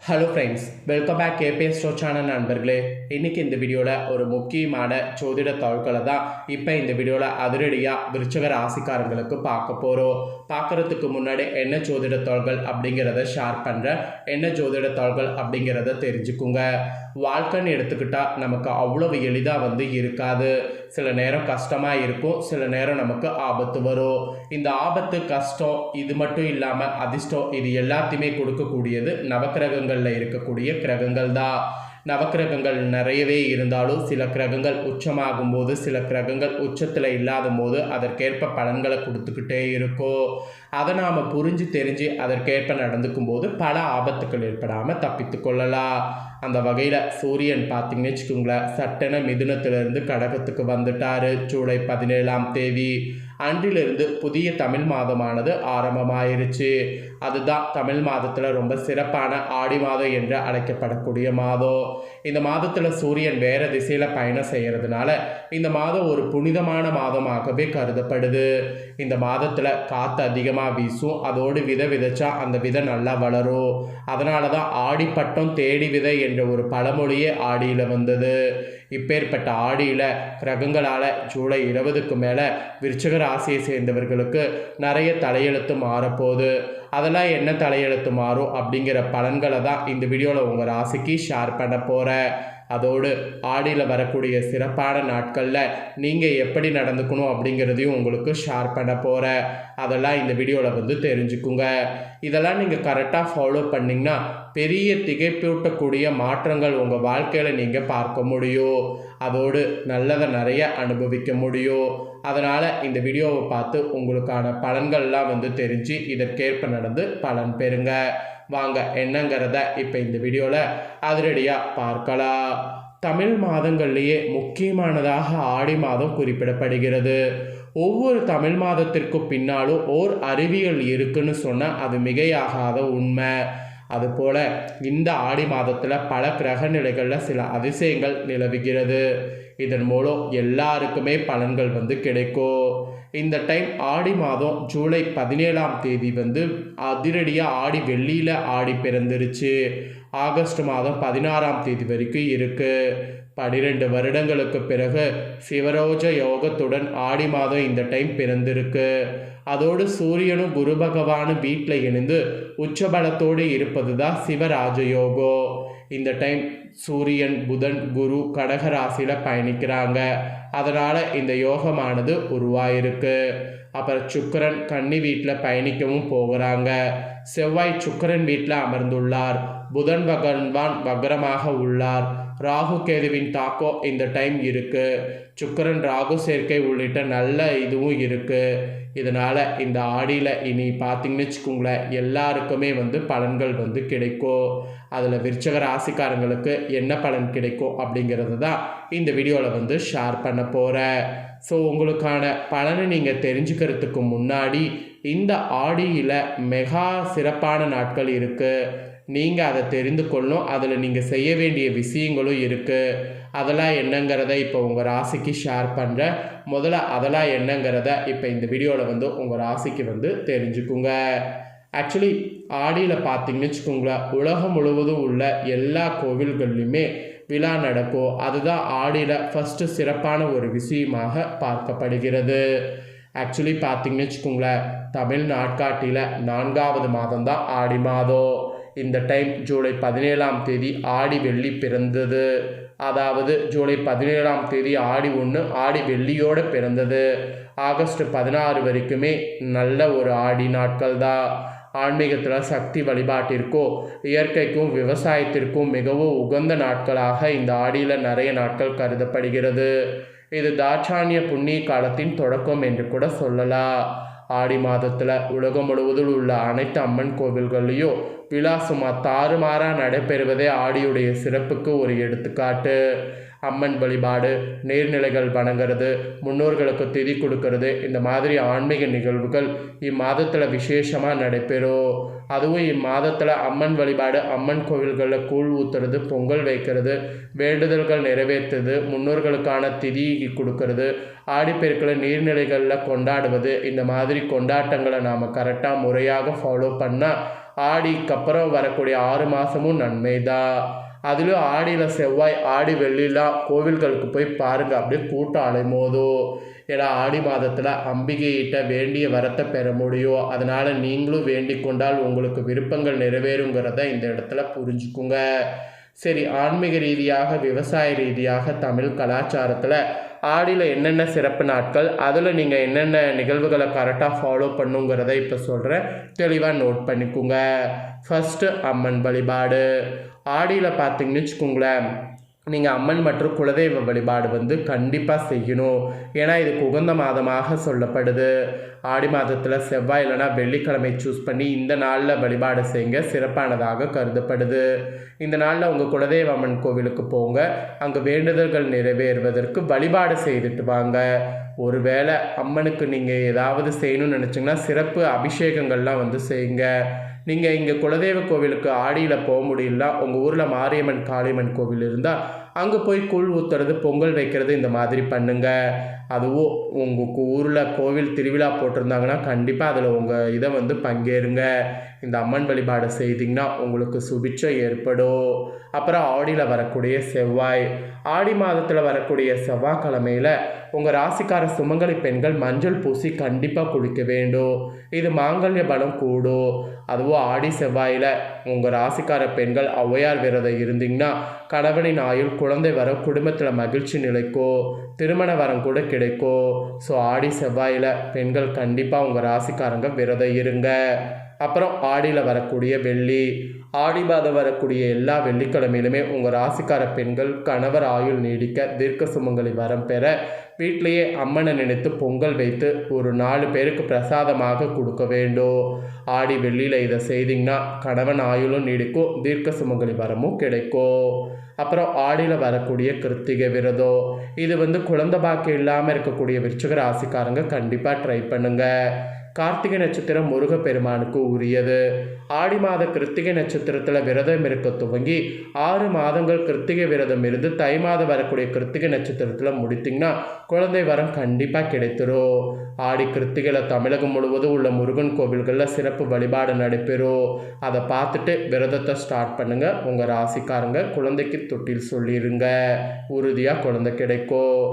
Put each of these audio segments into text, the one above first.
Hello friends, welcome back KBS show channel நண்பர்களே. இன்றைக்கி இந்த வீடியோவில் ஒரு முக்கியமான ஜோதிட தாள்களை தான் இப்போ இந்த வீடியோவில் அதிரடியாக விருச்சிக ராசிக்காரங்களுக்கு பார்க்க போகிறோம். பார்க்குறதுக்கு முன்னாடி என்ன ஜோதிட தாள்கள் அப்படிங்கிறத ஷேர் பண்ணுறேன். என்ன ஜோதிட தாள்கள் அப்படிங்கிறத தெரிஞ்சுக்குங்க. வாழ்க்கைன்னு எடுத்துக்கிட்டால் நமக்கு அவ்வளவு எளிதாக இருக்காது. சில நேரம் கஷ்டமாக இருக்கும், சில நேரம் நமக்கு ஆபத்து வரும். இந்த ஆபத்து, கஷ்டம் இது மட்டும் இல்லாமல் அதிர்ஷ்டம் இது எல்லாத்தையுமே கொடுக்கக்கூடியது நவக்கிரகங்களில் இருக்கக்கூடிய கிரகங்கள் தான். நவக்கிரகங்கள் நிறையவே இருந்தாலும் சில கிரகங்கள் உச்சமாகும் போது, சில கிரகங்கள் உச்சத்தில் இல்லாத போது அதற்கேற்ப பலன்களை கொடுத்துக்கிட்டே இருக்கும். அதை நாம் புரிஞ்சு தெரிஞ்சு அதற்கேற்ப நடந்துக்கும் போது பல ஆபத்துக்கள் ஏற்படாமல் தப்பித்து கொள்ளலாம். அந்த வகையில் சூரியன் பார்த்திங்கன்னு வச்சுக்கோங்களேன், சட்டென மிதுனத்திலிருந்து கடகத்துக்கு வந்துட்டார் ஜூலை 17ஆம் தேதி. அன்றிலிருந்து புதிய தமிழ் மாதமானது ஆரம்பமாயிருச்சு. அதுதான் தமிழ் மாதத்தில் ரொம்ப சிறப்பான ஆடி மாதம் என்று அழைக்கப்படக்கூடிய மாதம். இந்த மாதத்தில் சூரியன் வேறு திசையில் பயணம் செய்கிறதுனால இந்த மாதம் ஒரு புனிதமான மாதமாகவே கருதப்படுது. இந்த மாதத்தில் காற்று அதிகமாக வீசும், அதோடு விதை விதைச்சா அந்த விதை நல்லா வளரும். அதனால தான் ஆடிப்பட்டம் தேடி விதை என்ற ஒரு பழமொழியே ஆடியில் வந்தது. இப்பேற்பட்ட ஆடியில் கிரகங்களால் ஜூலை 20க்கு மேலே விருச்சிக ராசியை சேர்ந்தவர்களுக்கு நிறைய தலையெழுத்து மாறப்போகுது. அதெல்லாம் என்ன தலையெழுத்து மாறும் அப்படிங்கிற பலன்களை தான் இந்த வீடியோவில் உங்கள் ராசிக்கு ஷேர் பண்ண போகிறேன். அதோடு ஆடியில் வரக்கூடிய சிறப்பான நாட்களில் நீங்கள் எப்படி நடந்துக்கணும் அப்படிங்கிறதையும் உங்களுக்கு ஷேர் பண்ண போகிறேன். அதெல்லாம் இந்த வீடியோவில் தெரிஞ்சுக்குங்க. இதெல்லாம் நீங்கள் கரெக்டாக ஃபாலோ பண்ணிங்கன்னா பெரிய திகைப்பூட்டக்கூடிய மாற்றங்கள் உங்கள் வாழ்க்கையில் நீங்கள் பார்க்க முடியும். அதோடு நல்லதை நிறைய அனுபவிக்க முடியும். அதனால் இந்த வீடியோவை பார்த்து உங்களுக்கான பலன்கள்லாம் தெரிஞ்சு இதற்கேற்ப நடந்து பலன் பெறுங்க. வாங்க என்னங்கிறத இப்போ இந்த வீடியோவில் அதிரடியாக பார்க்கலாம். தமிழ் மாதங்கள்லேயே முக்கியமானதாக ஆடி மாதம் குறிப்பிடப்படுகிறது. ஒவ்வொரு தமிழ் மாதத்திற்கு பின்னாலும் ஓர் அறிவியல் இருக்குன்னு சொன்னால் அது மிகையாகாத உண்மை. அதுபோல் இந்த ஆடி மாதத்தில் பல கிரக நிலைகளில் சில அதிசயங்கள் நிலவுகிறது. இதன் மூலம் எல்லாருக்குமே பலன்கள் கிடைக்கும். இந்த டைம் ஆடி மாதம் ஜூலை 17ஆம் தேதி அதிரடியாக ஆடி வெள்ளியில் ஆடி பிறந்துருச்சு. ஆகஸ்ட் மாதம் 16ஆம் தேதி வரைக்கும் இருக்குது. 12 வருடங்களுக்கு பிறகு சிவரோஜ யோகத்துடன் ஆடி மாதம் இந்த டைம் பிறந்திருக்கு. அதோடு சூரியனும் குரு பகவானும் வீட்டில் இணைந்து உச்சபலத்தோடு இருப்பது தான் சிவராஜ யோகம். இந்த டைம் சூரியன், புதன், குரு கடக ராசியில் பயணிக்கிறாங்க. அதனால் இந்த யோகமானது உருவாயிருக்கு. அப்புறம் சுக்கிரன் கன்னி வீட்டில் பயணிக்கவும் போகிறாங்க. செவ்வாய் சுக்கிரன் வீட்டில் அமர்ந்துள்ளார். புதன் பகவான் வக்ரமாக உள்ளார். ராகு கேதுவின் தாக்கம் இந்த டைம் இருக்குது. சுக்கிரன் ராகு சேர்க்கை உள்ளிட்ட நல்ல இதுவும் இருக்குது. இதனால் இந்த ஆடியில் இனி பார்த்திங்கன்னு வச்சுக்கோங்களேன், எல்லாருக்குமே பலன்கள் கிடைக்கும். அதில் விருச்சிக ராசிக்காரங்களுக்கு என்ன பலன் கிடைக்கும் அப்படிங்கிறது தான் இந்த வீடியோவில் ஷேர் பண்ண போகிறேன். ஸோ உங்களுக்கான பலனை நீங்கள் தெரிஞ்சுக்கிறதுக்கு முன்னாடி இந்த ஆடியில் மெகா சிறப்பான நாட்கள் இருக்குது. நீங்கள் அதை தெரிந்து கொள்ளணும். அதில் நீங்கள் செய்ய வேண்டிய விஷயங்களும் இருக்குது. அதெல்லாம் என்னங்கிறத இப்போ உங்கள் ராசிக்கு ஷேர் பண்ணுறேன். முதல்ல அதெல்லாம் என்னங்கிறத இப்போ இந்த வீடியோவில் உங்கள் ராசிக்கு தெரிஞ்சுக்குங்க. ஆக்சுவலி ஆடியில் பார்த்தீங்கன்னு வச்சுக்கோங்களேன், உலகம் முழுவதும் உள்ள எல்லா கோவில்கள்லையுமே விழா நடக்கும். அதுதான் ஆடியில் ஃபஸ்ட்டு சிறப்பான ஒரு விஷயமாக பார்க்கப்படுகிறது. ஆக்சுவலி பார்த்தீங்கன்னு வச்சுக்கோங்களேன், தமிழ் நாட்காட்டியில் 4வது மாதம் தான் ஆடி மாதம். இந்த டைம் ஜூலை 17ஆம் தேதி ஆடி வெள்ளி பிறந்தது. அதாவது ஜூலை 17ஆம் தேதி ஆடி 1 ஆடி வெள்ளியோடு பிறந்தது. ஆகஸ்ட் 16 வரைக்குமே நல்ல ஒரு ஆடி நாட்கள் தான். ஆன்மீகத்தில் சக்தி வழிபாட்டிற்கும் இயற்கைக்கும் விவசாயத்திற்கும் மிகவும் உகந்த நாட்களாக இந்த ஆடியில் நிறைய நாட்கள் கருதப்படுகிறது. இது தாட்சாணிய புண்ணிய காலத்தின் தொடக்கம் என்று கூட சொல்லலாம். ஆடி மாதத்தில் உலகம் முழுவதும் உள்ள அனைத்து அம்மன் கோவில்கள்லேயும் விழா சுமார் தாறுமாறாக நடைபெறுவதே ஆடியுடைய சிறப்புக்கு ஒரு எடுத்துக்காட்டு. அம்மன் வழிபாடு, நீர்நிலைகள் வணங்குறது, முன்னோர்களுக்கு திதி கொடுக்கறது, இந்த மாதிரி ஆன்மீக நிகழ்வுகள் இம்மாதத்தில் விசேஷமாக நடைபெறும். அதுவும் இம்மாதத்தில் அம்மன் வழிபாடு, அம்மன் கோவில்களில் கூழ் ஊற்றுறது, பொங்கல் வைக்கிறது, வேண்டுதல்கள் நிறைவேற்றுறது, முன்னோர்களுக்கான திதி கொடுக்கறது, ஆடிப்பெருக்கில் நீர்நிலைகளில் கொண்டாடுவது, இந்த மாதிரி கொண்டாட்டங்களை நாம் கரெக்டாக முறையாக ஃபாலோ பண்ணால் ஆடிக்கு அப்புறம் வரக்கூடிய 6 மாதமும் நன்மை தான். அதிலும் ஆடியில் செவ்வாய் ஆடி வெள்ளிலாம் கோவில்களுக்கு போய் பாருங்கள், அப்படியே கூட்டம் அலைமோதும். ஏன்னா ஆடி மாதத்தில் அம்பிகையிட்ட வேண்டிய வரத்தை பெற முடியும். அதனால் நீங்களும் வேண்டிக் கொண்டால் உங்களுக்கு விருப்பங்கள் நிறைவேறுங்கிறத இந்த இடத்துல புரிஞ்சுக்குங்க. சரி, ஆன்மீக ரீதியாக விவசாய ரீதியாக தமிழ் கலாச்சாரத்தில் ஆடியில் என்னென்ன சிறப்பு நாட்கள், அதில் நீங்கள் என்னென்ன நிகழ்வுகளை கரெக்டாக ஃபாலோ பண்ணுங்கிறத இப்போ சொல்கிறேன், தெளிவாக நோட் பண்ணிக்கோங்க. ஃபஸ்ட்டு அம்மன் வழிபாடு. ஆடியில் பார்த்தீங்கன்னு வச்சுக்கோங்களேன், நீங்கள் அம்மன் மற்றும் குலதெய்வ வழிபாடு கண்டிப்பாக செய்யணும். ஏன்னா இதுக்கு உகந்த மாதமாக சொல்லப்படுது. ஆடி மாதத்தில் செவ்வாய் இல்லைனா வெள்ளிக்கிழமை சூஸ் பண்ணி இந்த நாளில் வழிபாடு செய்யுங்க, சிறப்பானதாக கருதப்படுது. இந்த நாளில் உங்கள் குலதெய்வ அம்மன் கோவிலுக்கு போங்க, அங்கே வேண்டுதல்கள் நிறைவேறுவதற்கு வழிபாடு செய்துட்டு வாங்க. ஒருவேளை அம்மனுக்கு நீங்கள் ஏதாவது செய்யணும்னு நினச்சிங்கன்னா சிறப்பு அபிஷேகங்கள்லாம் செய்யுங்க. நீங்கள் இங்கே குலதெய்வ கோவிலுக்கு ஆடியில் போக முடியல, உங்கள் ஊரில் மாரியம்மன் காளியம்மன் கோவில் இருந்தால் அங்கே போய் கூழ் ஊற்றுறது, பொங்கல் வைக்கிறது, இந்த மாதிரி பண்ணுங்கள். அதுவும் உங்கள் ஊரில் கோவில் திருவிழா போட்டிருந்தாங்கன்னா கண்டிப்பாக அதில் உங்கள் இதை பங்கேறுங்க. இந்த அம்மன் வழிபாடு செய்திங்கன்னா உங்களுக்கு சுபிட்சம் ஏற்படும். அப்புறம் ஆடியில் வரக்கூடிய செவ்வாய். ஆடி மாதத்தில் வரக்கூடிய செவ்வாய்க்கிழமையில் உங்கள் ராசிக்கார சுமங்கலி பெண்கள் மஞ்சள் பூசி கண்டிப்பாக குளிக்க வேண்டும். இது மாங்கல்ய பலம் கூடும். அதுவும் ஆடி செவ்வாயில் உங்கள் ராசிக்கார பெண்கள் ஔவையார் விரதம் இருந்தீங்கன்னா கணவனின் ஆயுள், குழந்தை வரம், குடும்பத்தில் மகிழ்ச்சி நிலைக்கும், திருமண வரம் கூட கிடைக்கும். ஸோ ஆடி செவ்வாயில் பெண்கள் கண்டிப்பாக உங்கள் ராசிக்காரங்க விரதம் இருங்க. அப்புறம் ஆடியில் வரக்கூடிய வெள்ளி. ஆடி மாதம் வரக்கூடிய எல்லா வெள்ளிக்கிழமையிலுமே உங்கள் ராசிக்கார பெண்கள் கணவர் ஆயுள் நீடிக்க, தீர்க்க சுமங்கலி வரம் பெற வீட்டிலேயே அம்மனை நினைத்து பொங்கல் வைத்து ஒரு 4 பேருக்கு பிரசாதமாக கொடுக்க வேண்டும். ஆடி வெள்ளியில் இதை செய்திங்கன்னா கணவன் ஆயுளும் நீடிக்கும், தீர்க்க சுமங்கலி வரமும் கிடைக்கும். அப்புறம் ஆடியில் வரக்கூடிய கிருத்திகை விரதம். இது குழந்தை பாக்கியம் இல்லாமல் இருக்கக்கூடிய விருச்சிக ராசிக்காரங்க கண்டிப்பாக ட்ரை பண்ணுங்கள். கார்த்திகை நட்சத்திரம் முருகப்பெருமானுக்கு உரியது. ஆடி மாத கிருத்திகை நட்சத்திரத்தில் விரதம் இருக்க துவங்கி 6 மாதங்கள் கிருத்திகை விரதம் இருந்து தை மாதம் வரக்கூடிய கிருத்திகை நட்சத்திரத்தில் முடித்திங்கன்னா குழந்தை வரம் கண்டிப்பாக கிடைத்துரும். ஆடி கிருத்திகையில் தமிழகம் முழுவதும் உள்ள முருகன் கோவில்களில் சிறப்பு வழிபாடு நடைபெறும். அதை பார்த்துட்டு விரதத்தை ஸ்டார்ட் பண்ணுங்கள். உங்கள் ராசிக்காரங்க குழந்தைக்கு தொட்டில் சொல்லிடுங்க, உறுதியாக குழந்தை கிடைக்கும்.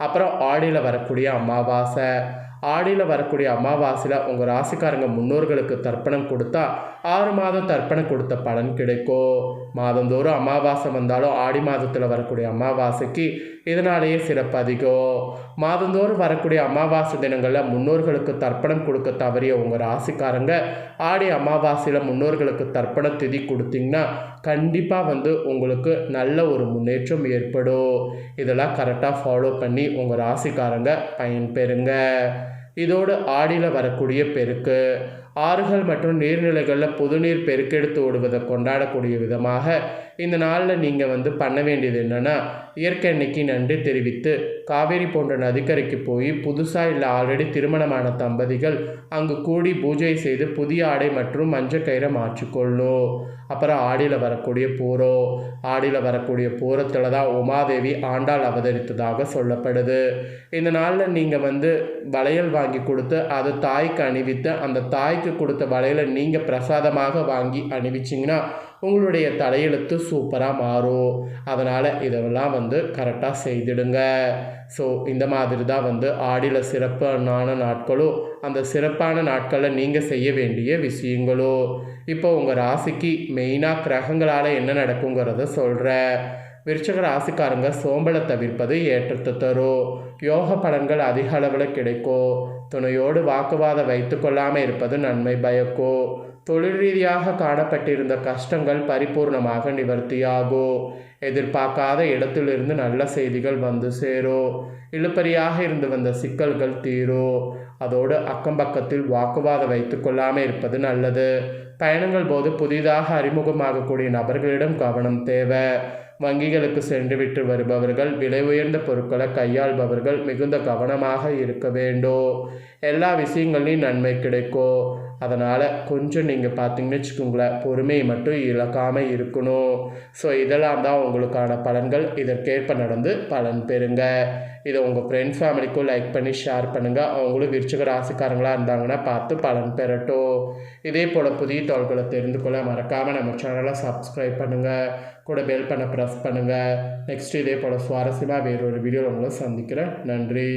அப்புறம் ஆடியில் வரக்கூடிய அமாவாசை. ஆடியில் வரக்கூடிய அமாவாசையில் உங்கள் ராசிக்காரங்க முன்னோர்களுக்கு தர்ப்பணம் கொடுத்தா 6 மாதம் தர்ப்பணம் கொடுத்த பலன் கிடைக்கும். மாதந்தோறும் அமாவாசை வந்தாலும் ஆடி மாதத்தில் வரக்கூடிய அமாவாசைக்கு இதனாலேயே சிறப்பு அதிகம். மாதந்தோறும் வரக்கூடிய அமாவாசை தினங்களில் முன்னோர்களுக்கு தர்ப்பணம் கொடுக்க தவறிய உங்கள் ராசிக்காரங்க ஆடி அமாவாசையில் முன்னோர்களுக்கு தர்ப்பண திதி கொடுத்தீங்கன்னா கண்டிப்பாக உங்களுக்கு நல்ல ஒரு முன்னேற்றம் ஏற்படும். இதெல்லாம் கரெக்டாக ஃபாலோ பண்ணி உங்கள் ராசிக்காரங்க பயன்பெறுங்க. இதோடு ஆடியில் வரக்கூடிய பெருக்கு. ஆறுகள் மற்றும் நீர்நிலைகளில் புதுநீர் பெருக்கெடுத்து ஓடுவதை கொண்டாடக்கூடிய விதமாக இந்த நாளில் நீங்கள் பண்ண வேண்டியது என்னென்னா, இயற்கை அன்னைக்கு நன்றி தெரிவித்து காவேரி போன்ற நதிக்கரைக்கு போய் புதுசாக இல்லை ஆல்ரெடி திருமணமான தம்பதிகள் அங்கு கூடி பூஜை செய்து புதிய ஆடை மற்றும் மஞ்சள் கயிறை மாற்றிக்கொள்ளும். அப்புறம் ஆடியில் வரக்கூடிய பூரம். ஆடியில் வரக்கூடிய பூரத்தில் தான் உமாதேவி ஆண்டாள் அவதரித்ததாக சொல்லப்படுது. இந்த நாளில் நீங்கள் வளையல் வாங்கி கொடுத்து அது தாய்க்கு அணிவித்து அந்த தாய்க்கு கொடுத்த வளையலை நீங்கள் பிரசாதமாக வாங்கி அணிவிச்சிங்கன்னா உங்களுடைய தலையெழுத்து சூப்பராக மாறும். அதனால் இதெல்லாம் கரெக்டாக செய்திடுங்க. ஸோ இந்த மாதிரி தான் ஆடியில் சிறப்பான நாட்களும் அந்த சிறப்பான நாட்களில் நீங்கள் செய்ய வேண்டிய விஷயங்களும். இப்போ உங்கள் ராசிக்கு மெயினாக கிரகங்களால் என்ன நடக்குங்கிறத சொல்கிறேன். விருச்சிக ராசிக்காரங்க சோம்பலை தவிர்ப்பது ஏற்றத்தை தரும். யோக பலன்கள் அதிக அளவில் கிடைக்கும். துணையோடு வாக்குவாதம் வைத்து கொள்ளாமல் இருப்பது நன்மை பயக்கும். தொழில் ரீதியாக காணப்பட்டிருந்த கஷ்டங்கள் பரிபூர்ணமாக நிவர்த்தியாகும். எதிர்பார்க்காத இடத்திலிருந்து நல்ல செய்திகள் சேரும். இழுபறியாக இருந்து வந்த சிக்கல்கள் தீரும். அதோடு அக்கம் பக்கத்தில் வாக்குவாதம் வைத்து கொள்ளாமல் இருப்பது நல்லது. பயணங்கள் போது புதிதாக அறிமுகமாகக்கூடிய நபர்களிடம் கவனம் தேவை. வங்கிகளுக்கு சென்றுவிட்டு வருபவர்கள், விலை உயர்ந்த பொருட்களை கையாள்பவர்கள் மிகுந்த கவனமாக இருக்க வேண்டும். எல்லா விஷயங்களையும் நன்மை கிடைக்கும். அதனால் கொஞ்சம் நீங்கள் பார்த்தீங்கன்னு வச்சுக்கோங்களேன், பொறுமையை மட்டும் இழக்காமல் இருக்கணும். ஸோ இதெல்லாம் தான் உங்களுக்கான பலன்கள். இதற்கேற்ப நடந்து பலன் பெறுங்க. இதை உங்கள் ஃப்ரெண்ட்ஸ் ஃபேமிலிக்கும் லைக் பண்ணி ஷேர் பண்ணுங்கள். அவங்களும் விருச்சிக ராசிக்காரங்களாக இருந்தாங்கன்னா பார்த்து பலன் பெறட்டும். இதே போல் புதிய தகவல்களை தெரிந்து கொள்ள மறக்காமல் நம்ம சேனலை சப்ஸ்கிரைப் பண்ணுங்கள். கூட பெல் பண்ண ப்ரெஸ் பண்ணுங்கள். நெக்ஸ்ட் இதே போல் சுவாரஸ்யமாக வேறொரு வீடியோவில் உங்களை சந்திக்கிறேன். நன்றி.